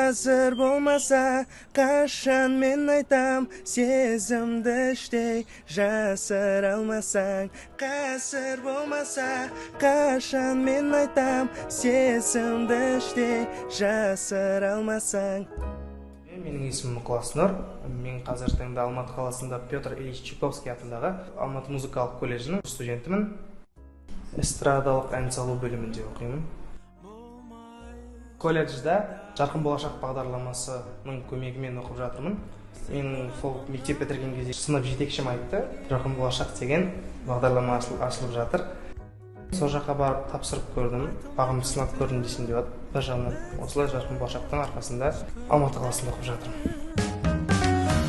қазір болмаса, қашан мен айтам, сезімді іштей жасыра алмасаң. Қазір болмаса, қашан мен айтам, сезімді іштей жасыра алмасаң. Менің есімім Мұқлас-Нұр. Мен қазір таңда Алматы қаласында Петр Ильич Чайковский атындағы Алматы музыкалық колледжінің студентімін. Эстрадалық ән салу бөлімінде оқимын. Колледжда Жарқын болашақ бағдарламасының көмегімен оқып жатырмын. Мен сол мектеп бітірген кезде сынып жетекшім айтты, Жарқын болашақ деген бағдарлама ашылып жатыр. Сол жаққа барып тапсырып көрдім, бағымды сынап көрдім десем деп еді. Бір жағынан осылай Жарқын болашақтың арқасында Алматы қаласында оқып жатырмын.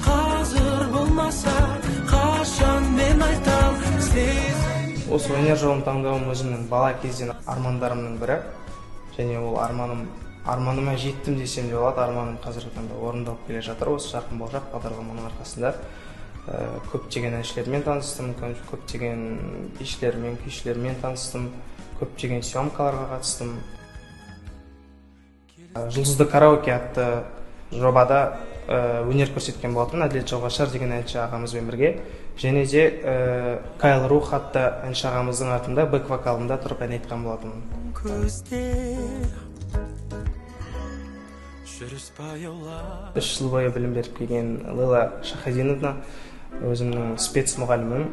Қазір болмаса, қашан мен айтам, Осы өнер жолын таңдауым өзімнің бала кезден армандарымның бірі. Және ол арманыма жеттім десем де болады. Арманым қазіргі таңда орындалып келе жатыр. Осы Жарқын болашақ бағдарламаның арқасында көптеген әншілермен таныстым, көптеген бишілермен, күйшілермен таныстым, көптеген съемкаларға қатыстым. Жұлдызды караоке атты жобада өнер көрсеткен болатын Әділет Жауғашар деген әнші ағамызбен бірге. Және де Кайл Рух атты әнші ағамыздың артында бэк-вокалында тұрып ән айтқан болатын. 3 жыл бойы білім беріп келген Лейла Шахадиновна өзімнің спец мұғалімім.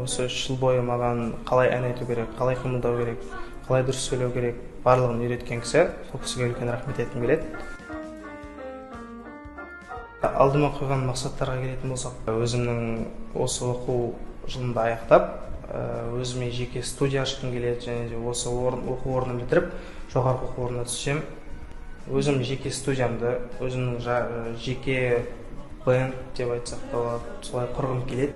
Осы 3 жыл бойы маған қалай ән айту керек, қалай қимылдау керек, қалай дұрыс сөйлеу керек, барлығын үйреткен кісі. Сол кісіге үлкен рахмет айтқым келеді. Алдыма қойған мақсаттарға келетін болсақ, өзімнің осы оқу жылында аяқтап, өзіме жеке студия ашқым келеді, және де осы оқу орнын бітіріп, жоғарғы оқу орнына түссем, өзім жеке студиямды, өзімнің жеке бенд деп айтсақ та болады, солай құрғым келеді.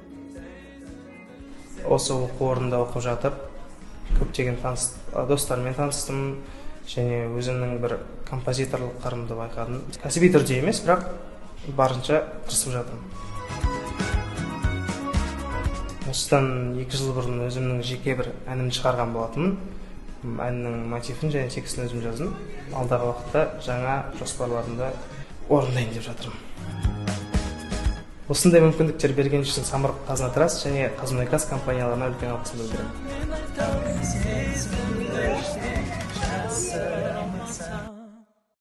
Осы оқу орнында оқып жатып, көптеген достармен таныстым, және өзімнің бір композиторлықтарымды байқадым. Кәсіби түрде емес, бірақ барынша тырысып жатырмын. Осыдан 2 жыл бұрын өзімнің жеке бір әнімді шығарған болатынмын. Әннің мотивін және текстін өзім жаздым. Алдағы уақытта жаңа жоспарларымда орындайын деп жатырмын. Осындай мүмкіндіктер берген үшін Самұрық Қазына Траст және Қазмұнайгаз компанияларына үлкен алғысымды білдіремін.